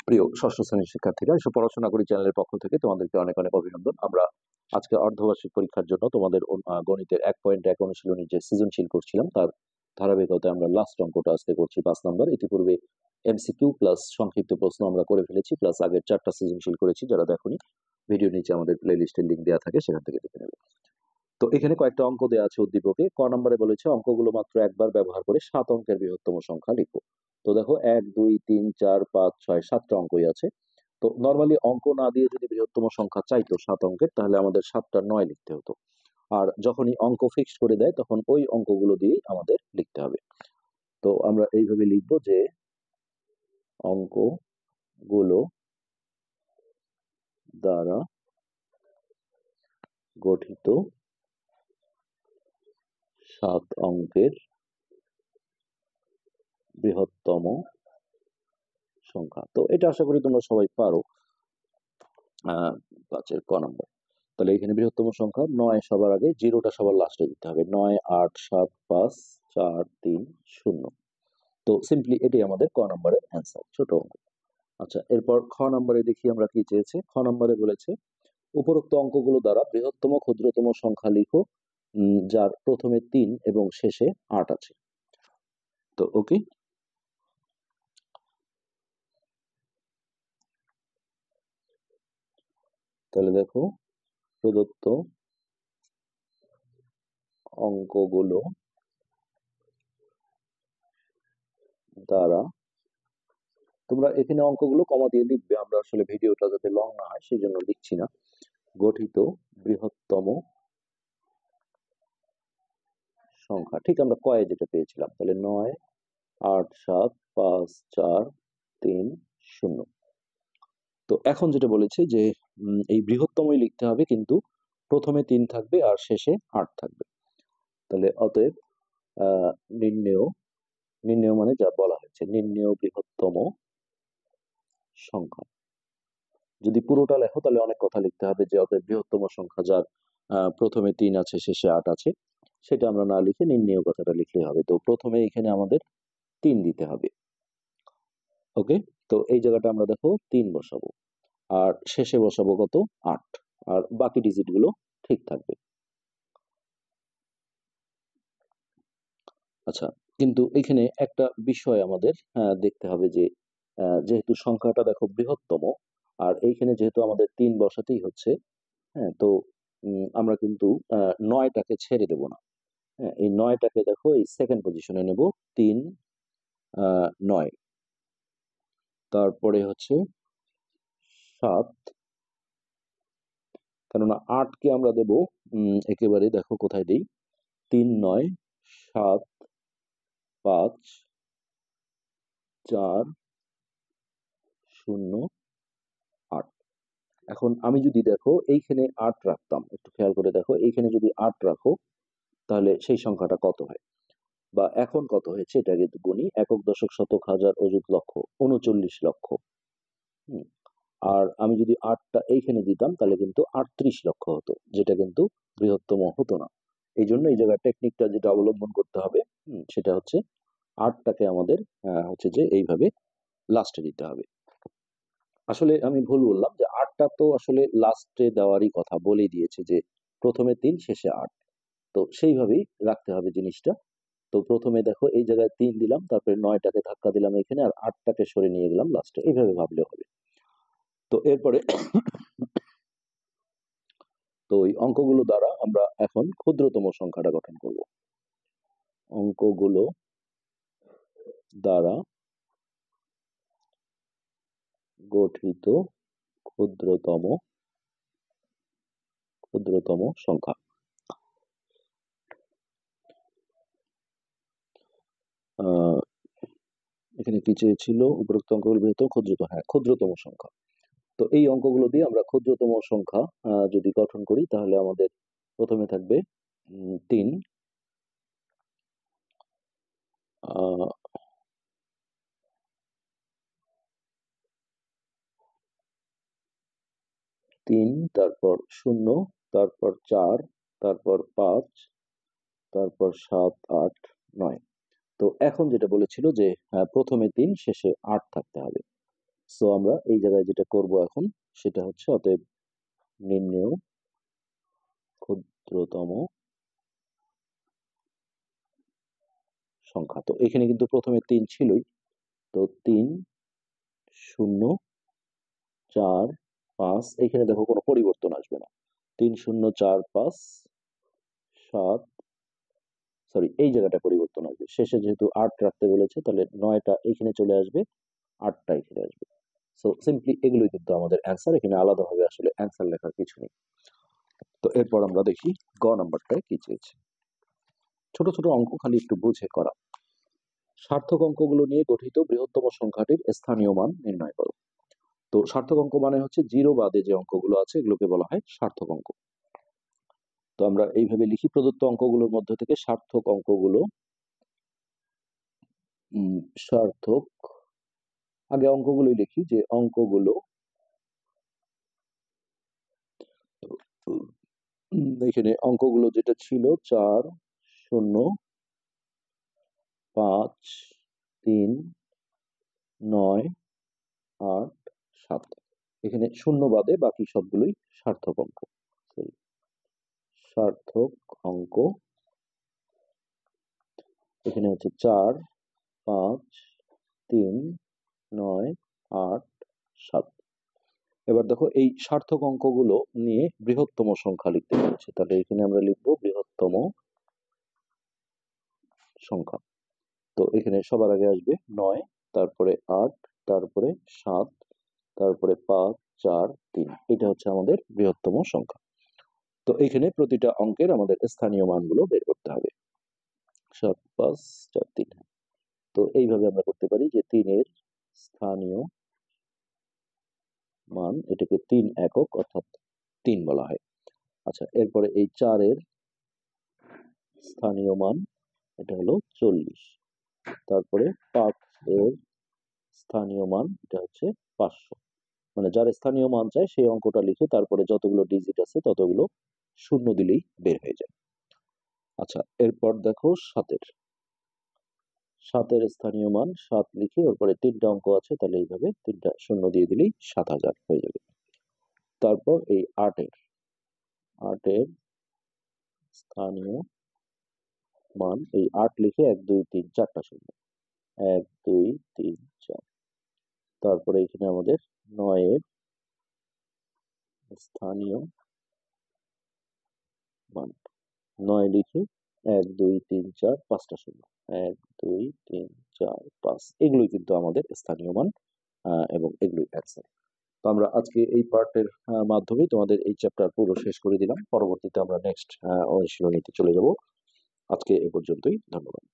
প্রিয় ষষ্ঠ শ্রেণীর শিক্ষার্থীরা, এসব পড়াশোনা করি চ্যানেলের পক্ষ থেকে তোমাদেরকে অনেক অনেক অভিনন্দন। আমরা আজকে অর্ধবার্ষিক পরীক্ষার জন্য তোমাদের গণিতের 1.1 অনুশীলনী যে সৃজনশীল করছিলাম তার ধারাবাহিকতায় আমরা লাস্ট অঙ্কটা আজকে করছি 5 নম্বর। ইতিপূর্বে এমসিকিউ প্লাস সংক্ষিপ্ত প্রশ্ন আমরা করে ফেলেছি, প্লাস আগের 4টা সৃজনশীল করেছি। যারা দেখোনি, ভিডিও নিচে আমাদের প্লে লিস্টের লিঙ্ক দেওয়া থাকে, সেখান থেকে দেখে নেবে। তো এখানে কয়েকটা অঙ্ক দেওয়া আছে উদ্দীপকে। ক নম্বরে বলেছে অঙ্কগুলো মাত্র একবার ব্যবহার করে 7 অঙ্কের বৃহত্তম সংখ্যা লিখো। তো দেখো 1 2 3 4 5 6 7টা অঙ্কই আছে। তো নর্মালি অঙ্ক না দিয়ে যদি বৃহত্তম সংখ্যা চাইতো 7 অঙ্কের, তাহলে আমাদের 7টা 9 লিখতে হতো। আর যখনই অঙ্ক ফিক্সড করে দেয় তখন ওই অঙ্কগুলো দিয়েই আমাদের লিখতে হবে। তো আমরা এইভাবে লিখবো যে অঙ্কগুলো দ্বারা গঠিত 7 অঙ্কের বৃহত্তম সংখ্যা। তো এটা আশা করি তোমরা সবাই পারো। 5 ক নম্বর। তাহলে এখানে বৃহত্তম সংখ্যা 9 সবার আগে, জিরোটা সবার লাস্টে দিতে হবে। 9 8 7 5 4 3 0। তো সিম্পলি এটাই আমাদের ক নম্বরের অ্যান্সার, ছোট অঙ্ক। আচ্ছা, এরপর খ নম্বরে দেখি আমরা কি চেয়েছে। খ নম্বরে বলেছে উপরোক্ত অঙ্কগুলো দ্বারা বৃহত্তম ক্ষুদ্রতম সংখ্যা লিখো যার প্রথমে 3 এবং শেষে 8 আছে। তো ওকে, তাহলে দেখো প্রদত্ত অঙ্কগুলো দ্বারা, তোমরা এখানে অঙ্কগুলো কমা দিয়ে লিখবে, আমরা আসলে ভিডিওটা যাতে লং না হয় সেই জন্য লিখছি না। গঠিত বৃহত্তম সংখ্যা, ঠিক আমরা কয়ে যেটা পেয়েছিলাম। তাহলে 9 8 7 5 4 3 0। তো এখন যেটা বলেছে যে এই বৃহত্তমই লিখতে হবে, কিন্তু প্রথমে 3 থাকবে আর শেষে 8 থাকবে। তাহলে অতএব আহ নির্ণেয়, নির্ণেয় মানে যা বলা হয়েছে, নির্ণেয় বৃহত্তম সংখ্যা। যদি পুরোটা লেখো তাহলে অনেক কথা লিখতে হবে, যে অতএব বৃহত্তম সংখ্যা যার প্রথমে 3 আছে শেষে 8 আছে, সেটা আমরা না লিখে নির্ণেয় কথাটা লিখলেই হবে। তো প্রথমে এখানে আমাদের 3 দিতে হবে। ওকে, তো এই জায়গাটা আমরা দেখো 3 বসাবো, আর শেষে বসাবো কত 8, আর বাকি ডিজিট গুলো ঠিক থাকবে। আচ্ছা, কিন্তু এখানে একটা বিষয় আমাদের দেখতে হবে, যে যেহেতু সংখ্যাটা দেখো বৃহত্তম, আর এইখানে যেহেতু আমাদের 3 বসাতেই হচ্ছে, হ্যাঁ, তো আমরা কিন্তু 9টাকে ছেড়ে দেব না। হ্যাঁ, এই 9টাকে দেখো এই সেকেন্ড পজিশনে নেব। 3 9, তারপরে হচ্ছে 7, কেননা 8কে আমরা দেব একেবারে, দেখো কোথায় দিই, 3 9 7 5 4 0 8। এখন আমি যদি দেখো এইখানে 8 রাখতাম, একটু খেয়াল করে দেখো, এইখানে যদি 8 রাখো তাহলে সেই সংখ্যাটা কত হয়, বা এখন কত হয়েছে এটা কিন্তু গুণি। একক দশক শতক হাজার অযুত লক্ষ, 39 লক্ষ। আর আমি যদি 8টা এইখানে দিতাম তাহলে কিন্তু 38 লক্ষ হতো, যেটা কিন্তু বৃহত্তম হতো না। এই জন্য এই জায়গায় টেকনিকটা যেটা অবলম্বন করতে হবে, সেটা হচ্ছে 8টাকে আমাদের হচ্ছে যে এইভাবে লাস্টে দিতে হবে। আসলে আমি ভুল বললাম, যে 8টা তো আসলে লাস্টে দেওয়ারই কথা, বলেই দিয়েছে যে প্রথমে 3 শেষে 8। তো সেইভাবেই রাখতে হবে জিনিসটা। তো প্রথমে দেখো এই জায়গায় 3 দিলাম, তারপরে 9টাকে ধাক্কা দিলাম এখানে, আর 8টাকে সরে নিয়ে গেলাম লাস্টে, এইভাবে ভাবলে হবে। তো এরপরে তো ওই অঙ্কগুলো দ্বারা আমরা এখন ক্ষুদ্রতম সংখ্যাটা গঠন করব। অঙ্কগুলো দ্বারা গঠিত ক্ষুদ্রতম সংখ্যা। এখানে কি চেয়েছিল, উপরোক্ত অঙ্কগুলো বৃহত্তম ক্ষুদ্রতম সংখ্যা। তো এই অঙ্কগুলো দিয়ে আমরা ক্ষুদ্রতম সংখ্যা যদি গঠন করি, তাহলে আমাদের প্রথমে থাকবে 3, 3, তারপর 0, তারপর 4, তারপর 5, তারপর 7 8 9। তো এখন যেটা বলেছিল যে প্রথমে 3 শেষে 8 থাকতে হবে। সো আমরা এই জায়গায় যেটা করব এখন সেটা হচ্ছে অতএব নির্ণেয় ক্ষুদ্রতম সংখ্যা। তো এখানে কিন্তু প্রথমে 3 ছিলই, তো 3 0 4 5, এখানে দেখো কোনো পরিবর্তন আসবে না। 3 0 4 5 7, সরি এই জায়গাটা পরিবর্তন আসবে, শেষে যেহেতু 8 রাখতে বলেছে তাহলে 9টা এখানে চলে আসবে, 8টা এখানে আসবে। সো সিম্পলি এগুলোই কিন্তু আমাদের অ্যান্সার, এখানে আলাদাভাবে আসলে অ্যান্সার লেখার কিছু নেই। তো এরপর আমরা দেখি গ নাম্বারটায় কি চেয়েছে। ছোট ছোট অঙ্ক, খালি একটু বুঝে করা। সার্থক অঙ্কগুলো নিয়ে গঠিত বৃহত্তম সংখ্যাটির স্থানীয় মান নির্ণয় করো। তো সার্থক অঙ্ক মানে হচ্ছে জিরো বাদে যে অঙ্কগুলো আছে এগুলোকে বলা হয় সার্থক অঙ্ক। তো আমরা এইভাবে লিখি, প্রদত্ত অঙ্কগুলোর মধ্যে থেকে সার্থক অঙ্কগুলো, সার্থক, আগে অঙ্কগুলোই লিখি যে অঙ্কগুলো এখানে অঙ্কগুলো যেটা ছিল 4 0 5 3 9 8 7, এখানে শূন্য বাদে বাকি সবগুলোই সার্থক অঙ্ক। সার্থক অঙ্ক এখানে হচ্ছে 4 5 3 9 8 7। এবার দেখো এই সার্থক অঙ্কগুলো নিয়ে বৃহত্তম সংখ্যা লিখতে বলছে, তাহলে এখানে আমরা লিখবো বৃহত্তম সংখ্যা। তো এখানে সবার আগে আসবে 9, তারপরে 8, তারপরে 7, তারপরে 5 4 3, এটা হচ্ছে আমাদের বৃহত্তম সংখ্যা। তো এখানে প্রতিটা অঙ্কের আমাদের স্থানীয় মানগুলো বের করতে হবে। 7 5 4 3, তো এইভাবে আমরা করতে পারি যে 3 এর স্থানীয় মান, এটাকে 3 একক অর্থাৎ 3 বলা হয়। আচ্ছা, এরপরে এই 4 এর স্থানীয় মান, এটা হলো 40। তারপরে 5 এর স্থানীয় মান, এটা হচ্ছে 500। মানে যার স্থানীয় মান চাই সেই অঙ্কটা লিখে তারপরে যতগুলো ডিজিট আছে ততগুলো শূন্য দিলেই বের হয়ে যায়। আচ্ছা, এরপর দেখো 7 এর স্থানীয় মান 7 লিখে ওর পরে 3টা অঙ্ক আছে, তাহলে এইভাবে 3টা শূন্য দিয়ে দিলেই 7000 হয়ে যাবে। তারপর এই 8 এর স্থানীয় মান, এই 8 লিখে 1 2 3 4টা শূন্য, 1 2 3 4। তারপরে এখানে আমাদের 9 এর স্থানীয় মান, 9 লিখে 1 2 3 4 5টা শূন্য, 1 2 3 4 5, এগুলোই কিন্তু আমাদের স্থানীয় মান এবং এগুলোই অ্যান্সার। তো আমরা আজকে এই পার্টের মাধ্যমে তোমাদের এই চ্যাপ্টার পুরো শেষ করে দিলাম। পরবর্তীতে আমরা নেক্সট অনুশীলনীতে চলে যাব। আজকে এ পর্যন্তই, ধন্যবাদ।